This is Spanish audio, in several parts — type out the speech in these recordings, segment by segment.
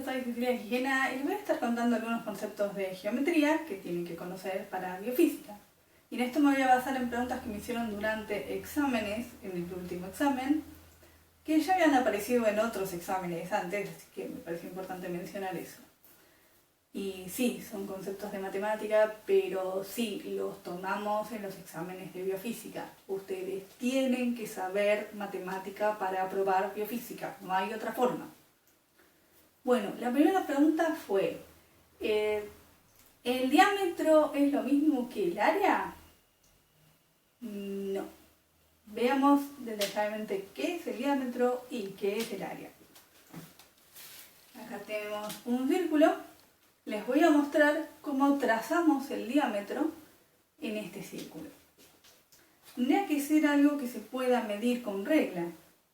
yo soy Cecilia Gijena y les voy a estar contando algunos conceptos de geometría que tienen que conocer para biofísica. Y en esto me voy a basar en preguntas que me hicieron durante exámenes, en el último examen, que ya habían aparecido en otros exámenes antes, así que me parece importante mencionar eso. Y sí, son conceptos de matemática, pero sí, los tomamos en los exámenes de biofísica. Ustedes tienen que saber matemática para aprobar biofísica, no hay otra forma. Bueno, la primera pregunta fue, ¿el diámetro es lo mismo que el área? No. Veamos detalladamente qué es el diámetro y qué es el área. Acá tenemos un círculo. Les voy a mostrar cómo trazamos el diámetro en este círculo. Tendría que ser algo que se pueda medir con regla,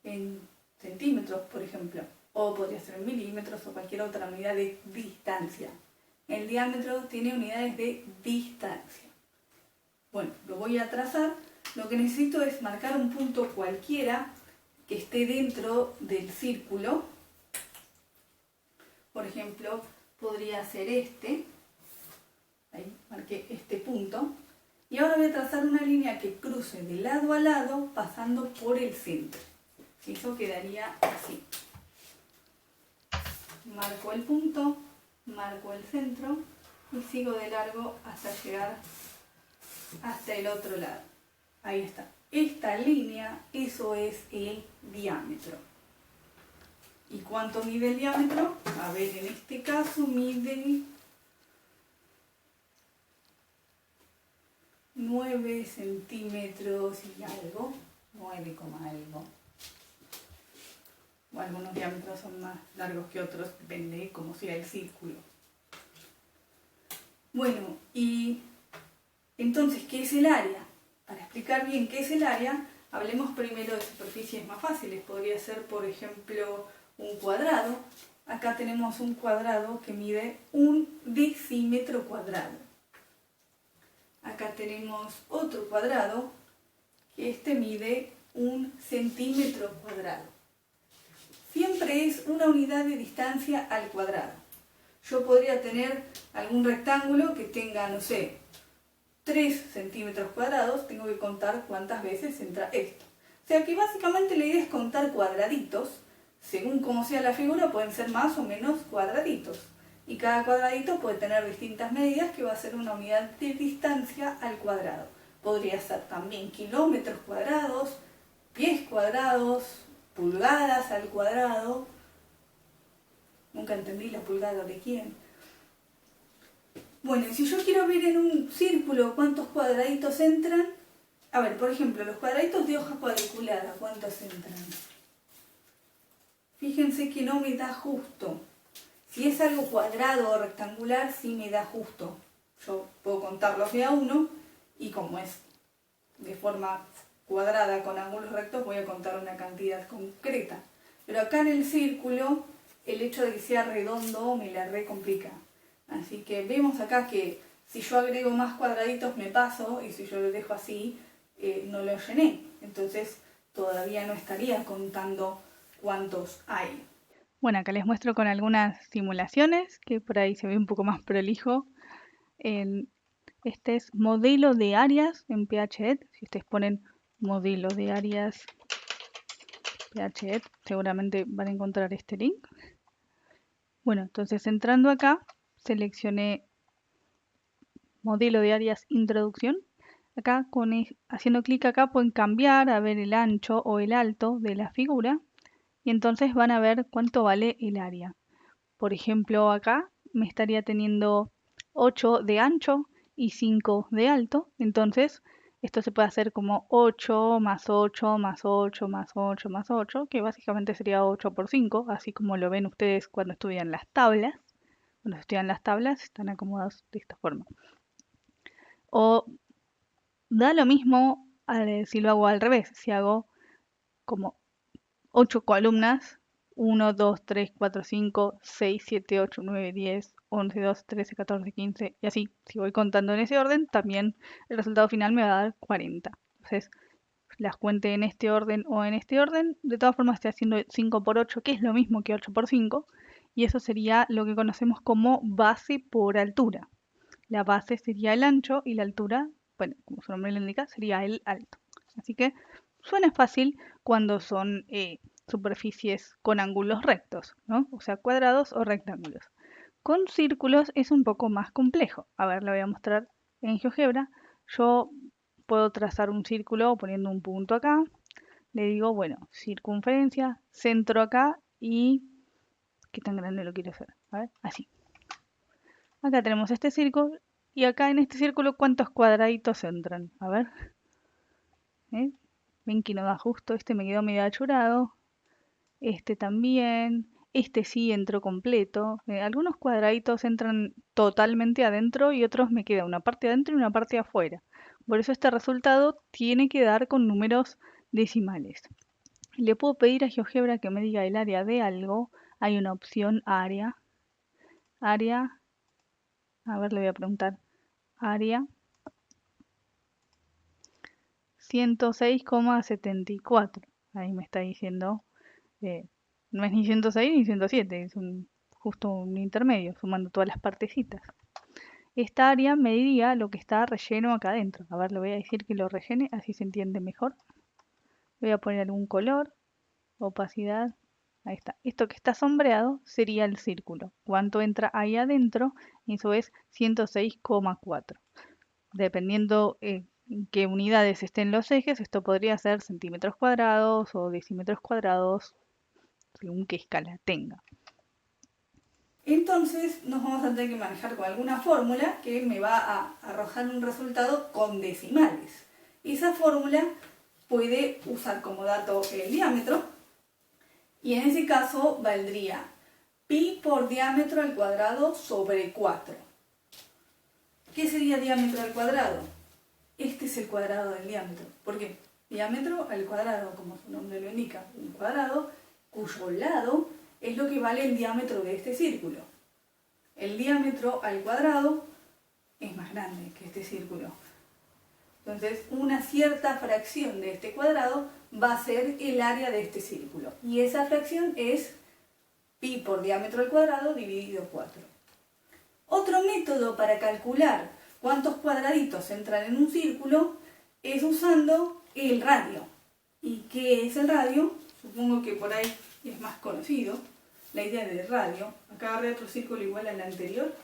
en centímetros, por ejemplo, o podría ser en milímetros o cualquier otra unidad de distancia. El diámetro tiene unidades de distancia. Bueno, lo voy a trazar. Lo que necesito es marcar un punto cualquiera que esté dentro del círculo. Por ejemplo, podría ser este. Ahí marqué este punto. Y ahora voy a trazar una línea que cruce de lado a lado pasando por el centro. Eso quedaría así. Marco el punto, marco el centro y sigo de largo hasta llegar hasta el otro lado. Ahí está. Esta línea, eso es el diámetro. ¿Y cuánto mide el diámetro? A ver, en este caso mide 9 centímetros y algo, 9, algo. O algunos diámetros son más largos que otros, depende de cómo sea el círculo. Bueno, y entonces, ¿qué es el área? Para explicar bien qué es el área, hablemos primero de superficies más fáciles. Podría ser, por ejemplo, un cuadrado. Acá tenemos un cuadrado que mide 1 decímetro cuadrado. Acá tenemos otro cuadrado que este mide 1 centímetro cuadrado. Siempre es una unidad de distancia al cuadrado. Yo podría tener algún rectángulo que tenga, no sé, 3 centímetros cuadrados, tengo que contar cuántas veces entra esto. O sea que básicamente la idea es contar cuadraditos. Según cómo sea la figura, pueden ser más o menos cuadraditos. Y cada cuadradito puede tener distintas medidas, que va a ser una unidad de distancia al cuadrado. Podría ser también kilómetros cuadrados, pies cuadrados, pulgadas al cuadrado. Nunca entendí la pulgada de quién. Bueno, y si yo quiero ver en un círculo cuántos cuadraditos entran, a ver, por ejemplo, los cuadraditos de hoja cuadriculada, ¿cuántos entran? Fíjense que no me da justo. Si es algo cuadrado o rectangular, sí me da justo. Yo puedo contarlos de a uno y como es de forma cuadrada con ángulos rectos, voy a contar una cantidad concreta. Pero acá en el círculo, el hecho de que sea redondo me la recomplica. Así que vemos acá que si yo agrego más cuadraditos me paso y si yo lo dejo así no lo llené. Entonces todavía no estaría contando cuántos hay. Bueno, acá les muestro con algunas simulaciones que por ahí se ve un poco más prolijo. Este es modelo de áreas en PHET. Si ustedes ponen modelo de áreas PHET, seguramente van a encontrar este link. Bueno, entonces entrando acá, seleccioné modelo de áreas introducción. Acá haciendo clic acá pueden cambiar a ver el ancho o el alto de la figura y entonces van a ver cuánto vale el área. Por ejemplo, acá me estaría teniendo 8 de ancho y 5 de alto. Entonces, esto se puede hacer como 8 más 8 más 8 más 8 más 8, que básicamente sería 8 por 5, así como lo ven ustedes cuando estudian las tablas. Cuando estudian las tablas están acomodados de esta forma. O da lo mismo si lo hago al revés, si hago como 8 columnas, 1, 2, 3, 4, 5, 6, 7, 8, 9, 10, 11, 12, 13, 14, 15 y así. Si voy contando en ese orden, también el resultado final me va a dar 40. Entonces, las cuente en este orden o en este orden. De todas formas, estoy haciendo 5 por 8, que es lo mismo que 8 por 5. y eso sería lo que conocemos como base por altura. La base sería el ancho y la altura, bueno, como su nombre lo indica, sería el alto. Así que suena fácil cuando son superficies con ángulos rectos, ¿no? O sea, cuadrados o rectángulos. Con círculos es un poco más complejo. A ver, lo voy a mostrar en GeoGebra. Yo puedo trazar un círculo poniendo un punto acá. Le digo, bueno, circunferencia, centro acá y... ¿Qué tan grande lo quiero hacer? A ver, así. Acá tenemos este círculo y acá en este círculo, ¿cuántos cuadraditos entran? A ver. ¿Eh? Ven que no da justo. Este me quedó medio achurado. Este también. Este sí entró completo. Algunos cuadraditos entran totalmente adentro y otros me queda una parte adentro y una parte afuera. Por eso este resultado tiene que dar con números decimales. Le puedo pedir a GeoGebra que me diga el área de algo. Hay una opción área. Área. A ver, le voy a preguntar. Área 106,74. Ahí me está diciendo, no es ni 106 ni 107, es justo un intermedio, sumando todas las partecitas. Esta área me diría lo que está relleno acá adentro. A ver, le voy a decir que lo rellene, así se entiende mejor. Voy a poner algún color, opacidad. Ahí está. Esto que está sombreado sería el círculo. ¿Cuánto entra ahí adentro? Eso es 106,4. Dependiendo en qué unidades estén los ejes, esto podría ser centímetros cuadrados o decímetros cuadrados, según qué escala tenga. Entonces nos vamos a tener que manejar con alguna fórmula que me va a arrojar un resultado con decimales. Y esa fórmula puede usar como dato el diámetro, y en ese caso valdría pi por diámetro al cuadrado sobre 4. ¿Qué sería diámetro al cuadrado? Este es el cuadrado del diámetro. ¿Por qué? Diámetro al cuadrado, como su nombre lo indica, un cuadrado cuyo lado es lo que vale el diámetro de este círculo. El diámetro al cuadrado es más grande que este círculo. Entonces, una cierta fracción de este cuadrado va a ser el área de este círculo. Y esa fracción es pi por diámetro al cuadrado dividido 4. Otro método para calcular cuántos cuadraditos entran en un círculo es usando el radio. ¿Y qué es el radio? Supongo que por ahí es más conocido la idea del radio. Acá agarré otro círculo igual al anterior.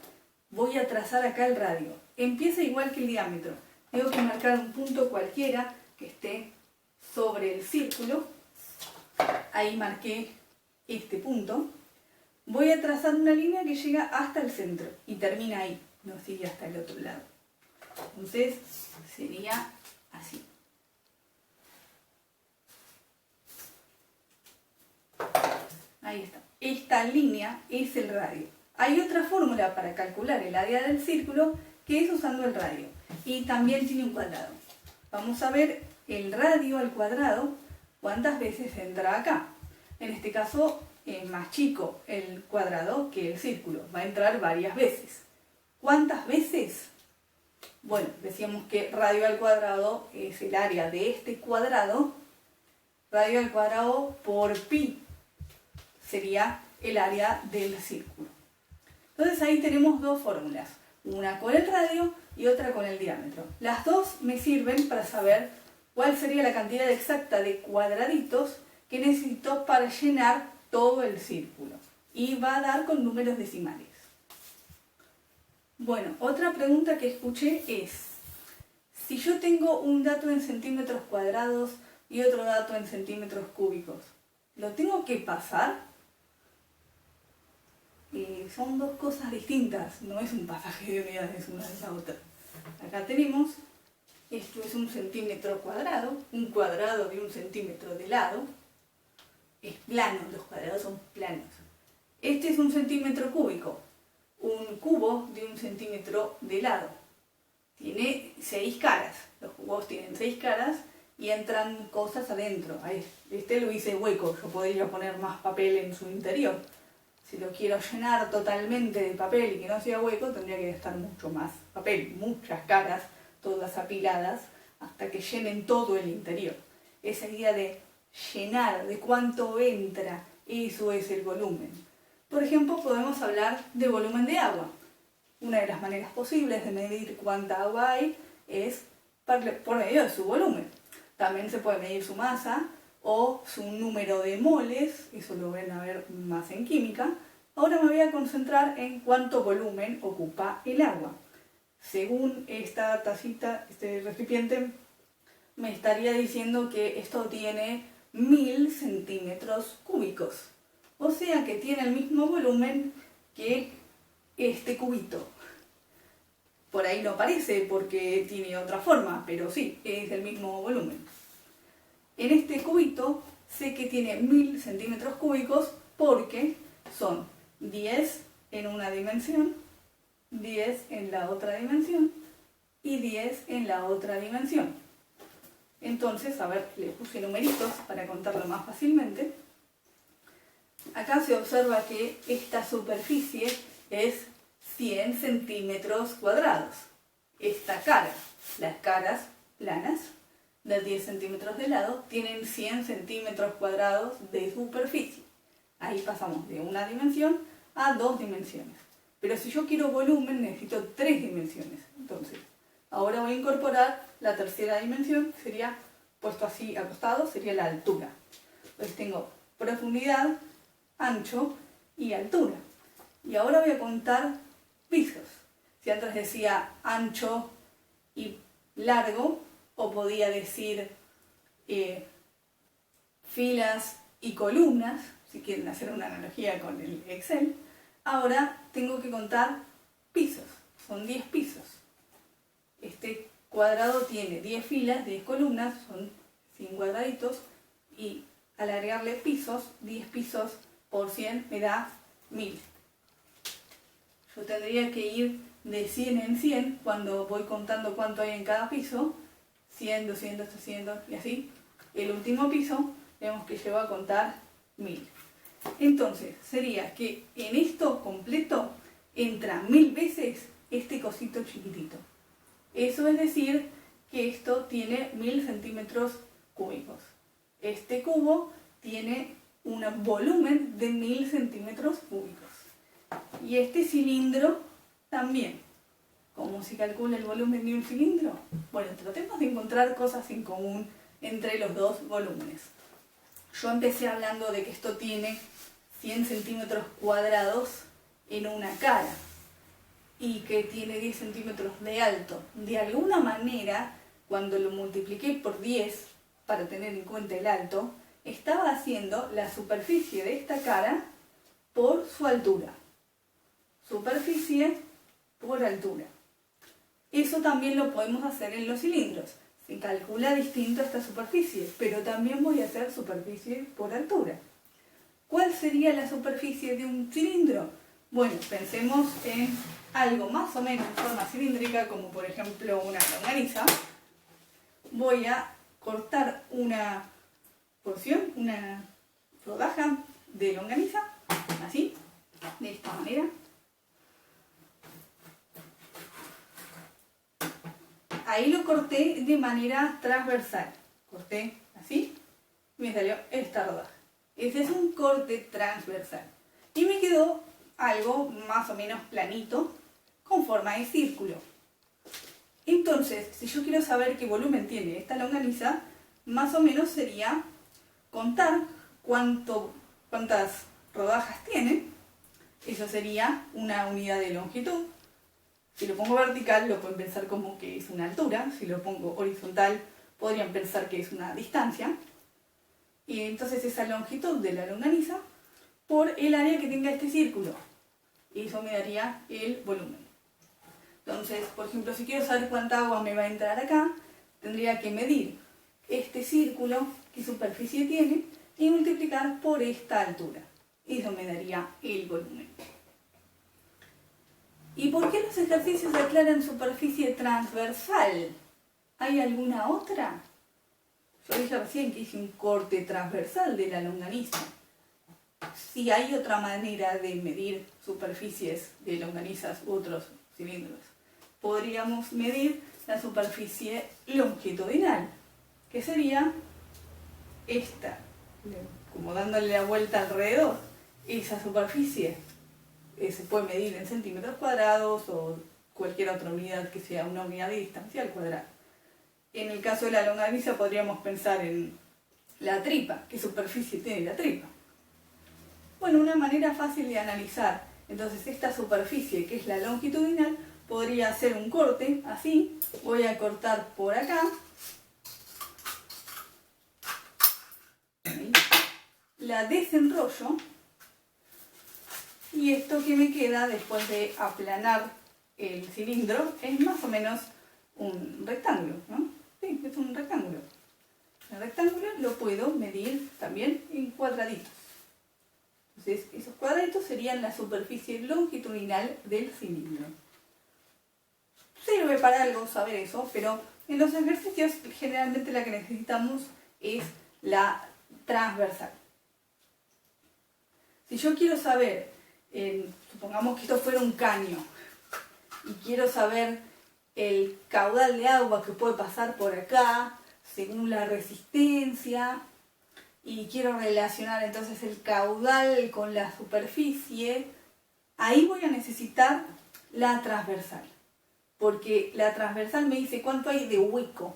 Voy a trazar acá el radio. Empieza igual que el diámetro. Tengo que marcar un punto cualquiera que esté sobre el círculo. Ahí marqué este punto. Voy a trazar una línea que llega hasta el centro y termina ahí, no sigue hasta el otro lado. Entonces sería así. Ahí está. Esta línea es el radio. Hay otra fórmula para calcular el área del círculo que es usando el radio. Y también tiene un cuadrado. Vamos a ver el radio al cuadrado, cuántas veces entra acá. En este caso, más chico el cuadrado que el círculo. Va a entrar varias veces. ¿Cuántas veces? Bueno, decíamos que radio al cuadrado es el área de este cuadrado. Radio al cuadrado por pi sería el área del círculo. Entonces ahí tenemos dos fórmulas. Una con el radio y otra con el diámetro. Las dos me sirven para saber cuál sería la cantidad exacta de cuadraditos que necesito para llenar todo el círculo. Y va a dar con números decimales. Bueno, otra pregunta que escuché es, si yo tengo un dato en centímetros cuadrados y otro dato en centímetros cúbicos, ¿lo tengo que pasar? Son dos cosas distintas, no es un pasaje de unidades una de la otra. Acá tenemos, esto es un centímetro cuadrado, un cuadrado de un centímetro de lado, es plano, los cuadrados son planos. Este es un centímetro cúbico, un cubo de un centímetro de lado. Tiene 6 caras, los cubos tienen 6 caras y entran cosas adentro. Este lo hice hueco, yo podría poner más papel en su interior. Si lo quiero llenar totalmente de papel y que no sea hueco, tendría que gastar mucho más papel, muchas caras, todas apiladas, hasta que llenen todo el interior. Esa idea de llenar, de cuánto entra, eso es el volumen. Por ejemplo, podemos hablar de volumen de agua. Una de las maneras posibles de medir cuánta agua hay es por medio de su volumen. También se puede medir su masa o su número de moles, eso lo ven a ver más en química. Ahora me voy a concentrar en cuánto volumen ocupa el agua. Según esta tacita, este recipiente, me estaría diciendo que esto tiene 1000 centímetros cúbicos. O sea que tiene el mismo volumen que este cubito. Por ahí no parece porque tiene otra forma, pero sí, es el mismo volumen. En este cubito sé que tiene 1000 centímetros cúbicos porque son 10 en una dimensión, 10 en la otra dimensión y 10 en la otra dimensión. Entonces, a ver, le puse numeritos para contarlo más fácilmente. Acá se observa que esta superficie es 100 centímetros cuadrados. Esta cara, las caras planas de 10 centímetros de lado, tienen 100 centímetros cuadrados de superficie. Ahí pasamos de una dimensión a 2 dimensiones. Pero si yo quiero volumen, necesito 3 dimensiones. Entonces, ahora voy a incorporar la tercera dimensión, sería, puesto así acostado, sería la altura. Entonces tengo profundidad, ancho y altura. Y ahora voy a contar pisos. Si antes decía ancho y largo, o podía decir filas y columnas, si quieren hacer una analogía con el Excel, ahora tengo que contar pisos. Son 10 pisos. Este cuadrado tiene 10 filas, 10 columnas, son 100 cuadraditos, y al agregarle pisos, 10 pisos por 100 me da 1000. Yo tendría que ir de 100 en 100 cuando voy contando cuánto hay en cada piso, 100, 200, 300 y así. El último piso vemos que lleva a contar 1000. Entonces sería que en esto completo entra 1000 veces este cosito chiquitito. Eso es decir que esto tiene 1000 centímetros cúbicos. Este cubo tiene un volumen de 1000 centímetros cúbicos. Y este cilindro también. ¿Cómo se calcula el volumen de un cilindro? Bueno, tratemos de encontrar cosas en común entre los dos volúmenes. Yo empecé hablando de que esto tiene 100 centímetros cuadrados en una cara y que tiene 10 centímetros de alto. De alguna manera, cuando lo multipliqué por 10 para tener en cuenta el alto, estaba haciendo la superficie de esta cara por su altura. Superficie por altura. Eso también lo podemos hacer en los cilindros. Se calcula distinto esta superficie, pero también voy a hacer superficie por altura. ¿Cuál sería la superficie de un cilindro? Bueno, pensemos en algo más o menos en forma cilíndrica, como por ejemplo una longaniza. Voy a cortar una porción, una rodaja de longaniza, así, de esta manera. Ahí lo corté de manera transversal. Corté así y me salió esta rodaja. Ese es un corte transversal. Y me quedó algo más o menos planito con forma de círculo. Entonces, si yo quiero saber qué volumen tiene esta longaniza, más o menos sería contar cuántas rodajas tiene. Eso sería una unidad de longitud. Si lo pongo vertical, lo pueden pensar como que es una altura. Si lo pongo horizontal, podrían pensar que es una distancia. Y entonces esa longitud de la longaniza por el área que tenga este círculo. Y eso me daría el volumen. Entonces, por ejemplo, si quiero saber cuánta agua me va a entrar acá, tendría que medir este círculo, qué superficie tiene, y multiplicar por esta altura. Eso me daría el volumen. ¿Y por qué los ejercicios aclaran superficie transversal? ¿Hay alguna otra? Yo dije recién que hice un corte transversal de la longaniza. Si hay otra manera de medir superficies de longanizas u otros cilindros, podríamos medir la superficie longitudinal, que sería esta, como dándole la vuelta alrededor. Esa superficie se puede medir en centímetros cuadrados o cualquier otra unidad que sea una unidad de distancia al cuadrado. En el caso de la longaniza podríamos pensar en la tripa. ¿Qué superficie tiene la tripa? Bueno, una manera fácil de analizar entonces esta superficie, que es la longitudinal, podría hacer un corte, así. Voy a cortar por acá. Ahí. La desenrollo. Y esto que me queda después de aplanar el cilindro es más o menos un rectángulo, ¿no? Sí, es un rectángulo. El rectángulo lo puedo medir también en cuadraditos. Entonces, esos cuadraditos serían la superficie longitudinal del cilindro. Sirve para algo saber eso, pero en los ejercicios generalmente la que necesitamos es la transversal. Si yo quiero saber, supongamos que esto fuera un caño, y quiero saber el caudal de agua que puede pasar por acá, según la resistencia, y quiero relacionar entonces el caudal con la superficie, ahí voy a necesitar la transversal. Porque la transversal me dice cuánto hay de hueco.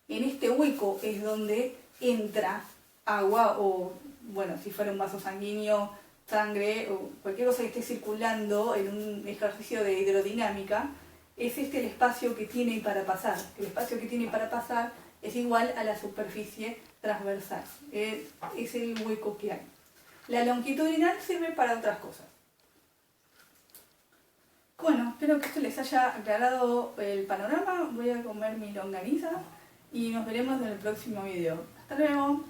En este hueco es donde entra agua o, bueno, si fuera un vaso sanguíneo, sangre o cualquier cosa que esté circulando en un ejercicio de hidrodinámica, es este el espacio que tiene para pasar. El espacio que tiene para pasar es igual a la superficie transversal. Es el hueco que hay. La longitudinal sirve para otras cosas. Bueno, espero que esto les haya aclarado el panorama. Voy a comer mi longaniza y nos veremos en el próximo video. Hasta luego.